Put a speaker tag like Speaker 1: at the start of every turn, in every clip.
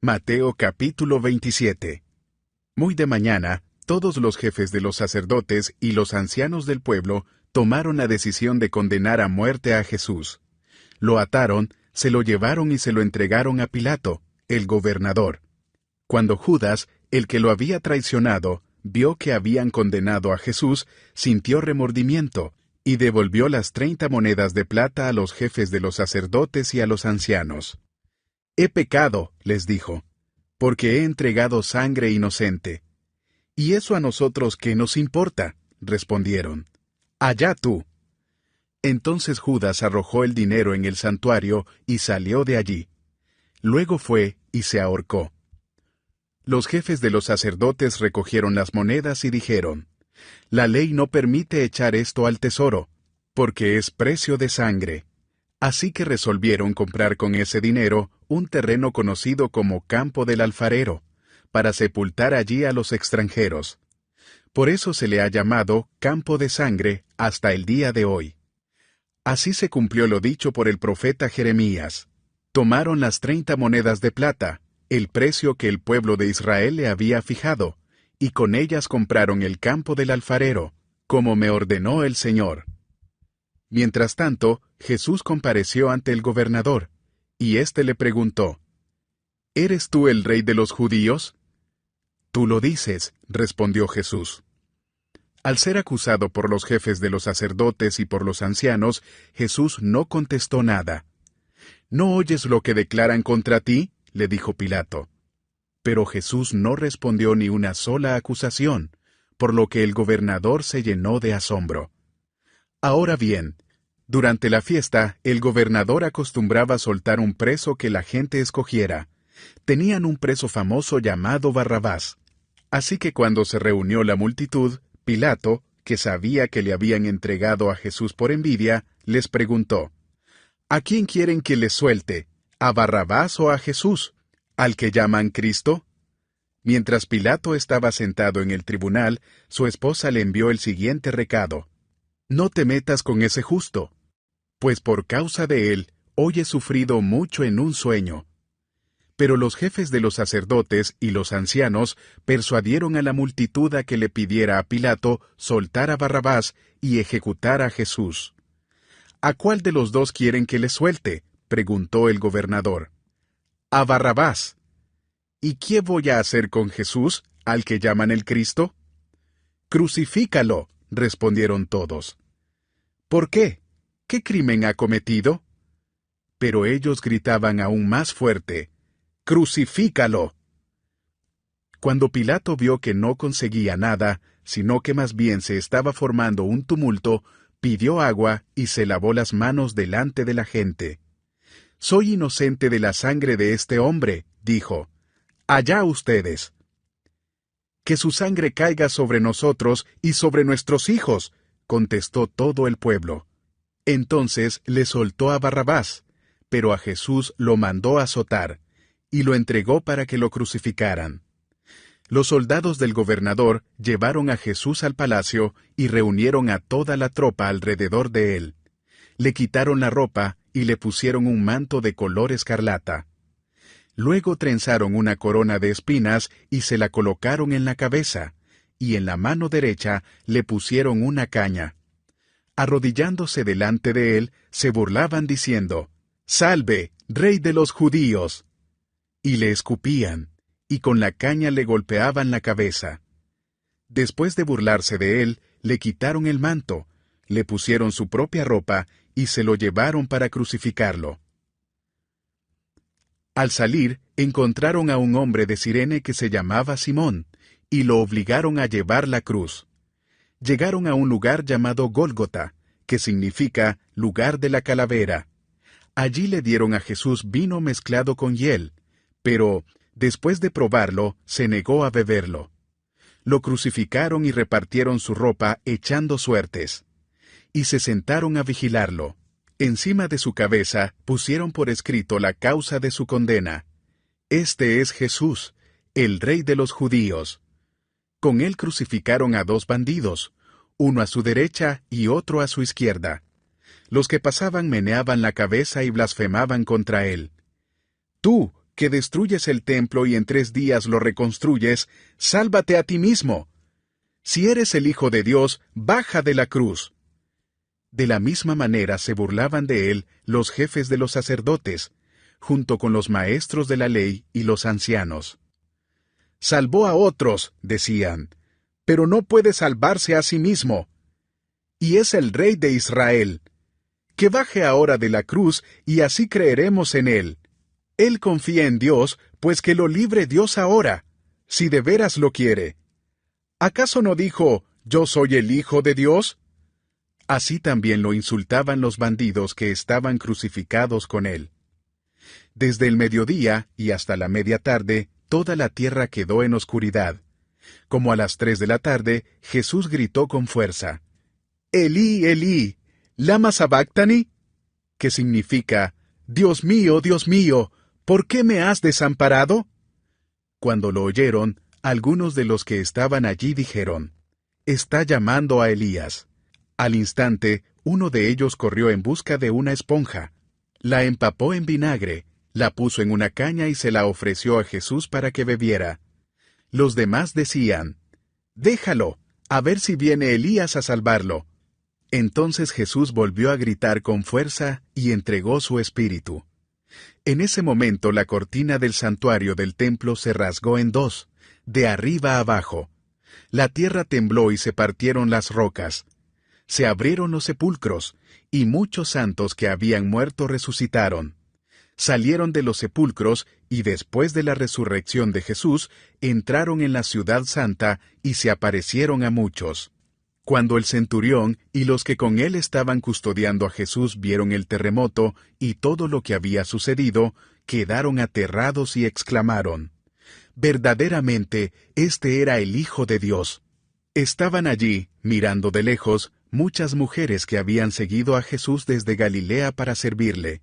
Speaker 1: Mateo capítulo 27. Muy de mañana, todos los jefes de los sacerdotes y los ancianos del pueblo tomaron la decisión de condenar a muerte a Jesús. Lo ataron, se lo llevaron y se lo entregaron a Pilato, el gobernador. Cuando Judas, el que lo había traicionado, vio que habían condenado a Jesús, sintió remordimiento, y devolvió las 30 monedas de plata a los jefes de los sacerdotes y a los ancianos. «He pecado», les dijo, «porque he entregado sangre inocente». «¿Y eso a nosotros qué nos importa?», respondieron. «Allá tú». Entonces Judas arrojó el dinero en el santuario y salió de allí. Luego fue y se ahorcó. Los jefes de los sacerdotes recogieron las monedas y dijeron: «La ley no permite echar esto al tesoro, porque es precio de sangre». Así que resolvieron comprar con ese dinero un terreno conocido como Campo del Alfarero, para sepultar allí a los extranjeros. Por eso se le ha llamado Campo de Sangre hasta el día de hoy. Así se cumplió lo dicho por el profeta Jeremías. Tomaron las 30 monedas de plata, el precio que el pueblo de Israel le había fijado, y con ellas compraron el Campo del Alfarero, como me ordenó el Señor. Mientras tanto, Jesús compareció ante el gobernador, y éste le preguntó: «¿Eres tú el rey de los judíos?». «Tú lo dices», respondió Jesús. Al ser acusado por los jefes de los sacerdotes y por los ancianos, Jesús no contestó nada. «¿No oyes lo que declaran contra ti?», le dijo Pilato. Pero Jesús no respondió ni una sola acusación, por lo que el gobernador se llenó de asombro. Ahora bien, durante la fiesta, el gobernador acostumbraba soltar un preso que la gente escogiera. Tenían un preso famoso llamado Barrabás. Así que cuando se reunió la multitud, Pilato, que sabía que le habían entregado a Jesús por envidia, les preguntó: «¿A quién quieren que les suelte? ¿A Barrabás o a Jesús, al que llaman Cristo?». Mientras Pilato estaba sentado en el tribunal, su esposa le envió el siguiente recado: «No te metas con ese justo, pues por causa de él hoy he sufrido mucho en un sueño». Pero los jefes de los sacerdotes y los ancianos persuadieron a la multitud a que le pidiera a Pilato soltar a Barrabás y ejecutar a Jesús. «¿A cuál de los dos quieren que le suelte?», preguntó el gobernador. «A Barrabás». «¿Y qué voy a hacer con Jesús, al que llaman el Cristo?». «Crucifícalo», respondieron todos. «¿Por qué? ¿Qué crimen ha cometido?». Pero ellos gritaban aún más fuerte: «¡Crucifícalo!». Cuando Pilato vio que no conseguía nada, sino que más bien se estaba formando un tumulto, pidió agua y se lavó las manos delante de la gente. «Soy inocente de la sangre de este hombre», dijo. «Allá ustedes». «Que su sangre caiga sobre nosotros y sobre nuestros hijos», contestó todo el pueblo. Entonces le soltó a Barrabás, pero a Jesús lo mandó azotar, y lo entregó para que lo crucificaran. Los soldados del gobernador llevaron a Jesús al palacio y reunieron a toda la tropa alrededor de él. Le quitaron la ropa y le pusieron un manto de color escarlata. Luego trenzaron una corona de espinas y se la colocaron en la cabeza, y en la mano derecha le pusieron una caña. Arrodillándose delante de él, se burlaban diciendo: «¡Salve, Rey de los judíos!». Y le escupían, y con la caña le golpeaban la cabeza. Después de burlarse de él, le quitaron el manto, le pusieron su propia ropa y se lo llevaron para crucificarlo. Al salir, encontraron a un hombre de Cirene que se llamaba Simón, y lo obligaron a llevar la cruz. Llegaron a un lugar llamado Gólgota, que significa lugar de la calavera. Allí le dieron a Jesús vino mezclado con hiel, pero, después de probarlo, se negó a beberlo. Lo crucificaron y repartieron su ropa echando suertes. Y se sentaron a vigilarlo. Encima de su cabeza pusieron por escrito la causa de su condena: «Este es Jesús, el Rey de los judíos». Con él crucificaron a 2 bandidos, uno a su derecha y otro a su izquierda. Los que pasaban meneaban la cabeza y blasfemaban contra él: «Tú, que destruyes el templo y en 3 días lo reconstruyes, sálvate a ti mismo. Si eres el Hijo de Dios, baja de la cruz. De la misma manera se burlaban de él los jefes de los sacerdotes, junto con los maestros de la ley y los ancianos. Salvó a otros, decían, pero no puede salvarse a sí mismo. Y es el Rey de Israel. Que baje ahora de la cruz y así creeremos en él. Él confía en Dios, pues que lo libre Dios ahora, si de veras lo quiere. ¿Acaso no dijo, yo soy el Hijo de Dios? Así también lo insultaban los bandidos que estaban crucificados con él. Desde el mediodía y hasta la media tarde, toda la tierra quedó en oscuridad. Como a las 3 de la tarde, Jesús gritó con fuerza, Elí, Elí, ¿lama sabactani? Que significa, Dios mío, ¿por qué me has desamparado? Cuando lo oyeron, algunos de los que estaban allí dijeron, está llamando a Elías. Al instante, uno de ellos corrió en busca de una esponja, la empapó en vinagre, la puso en una caña y se la ofreció a Jesús para que bebiera. Los demás decían, déjalo, a ver si viene Elías a salvarlo. Entonces Jesús volvió a gritar con fuerza y entregó su espíritu. En ese momento la cortina del santuario del templo se rasgó en 2, de arriba a abajo. La tierra tembló y se partieron las rocas. Se abrieron los sepulcros, y muchos santos que habían muerto resucitaron. Salieron de los sepulcros y después de la resurrección de Jesús, entraron en la ciudad santa y se aparecieron a muchos. Cuando el centurión y los que con él estaban custodiando a Jesús vieron el terremoto y todo lo que había sucedido, quedaron aterrados y exclamaron, verdaderamente, este era el Hijo de Dios. Estaban allí, mirando de lejos, muchas mujeres que habían seguido a Jesús desde Galilea para servirle.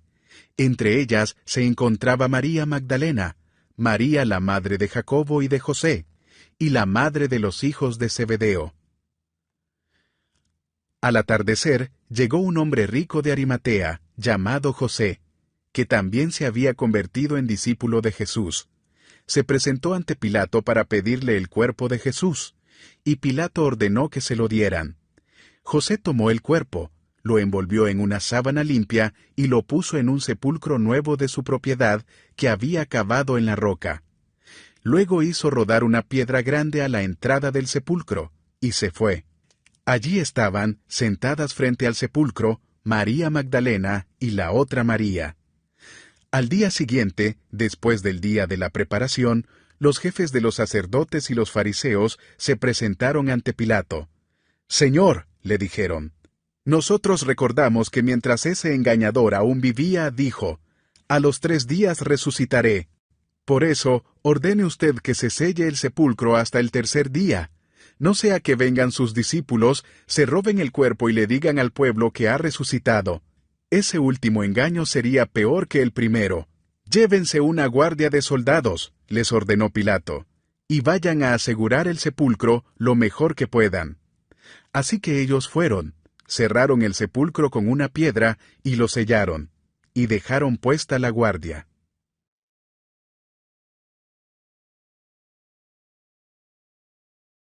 Speaker 1: Entre ellas se encontraba María Magdalena, María la madre de Jacobo y de José, y la madre de los hijos de Zebedeo. Al atardecer, llegó un hombre rico de Arimatea, llamado José, que también se había convertido en discípulo de Jesús. Se presentó ante Pilato para pedirle el cuerpo de Jesús, y Pilato ordenó que se lo dieran. José tomó el cuerpo, lo envolvió en una sábana limpia y lo puso en un sepulcro nuevo de su propiedad que había cavado en la roca. Luego hizo rodar una piedra grande a la entrada del sepulcro, y se fue. Allí estaban, sentadas frente al sepulcro, María Magdalena y la otra María. Al día siguiente, después del día de la preparación, los jefes de los sacerdotes y los fariseos se presentaron ante Pilato. «Señor», le dijeron, «nosotros recordamos que mientras ese engañador aún vivía, dijo, a los 3 días resucitaré. Por eso, ordene usted que se selle el sepulcro hasta el 3er día. No sea que vengan sus discípulos, se roben el cuerpo y le digan al pueblo que ha resucitado. Ese último engaño sería peor que el primero. Llévense una guardia de soldados», les ordenó Pilato, «y vayan a asegurar el sepulcro lo mejor que puedan». Así que ellos fueron, cerraron el sepulcro con una piedra y lo sellaron, y dejaron puesta la guardia.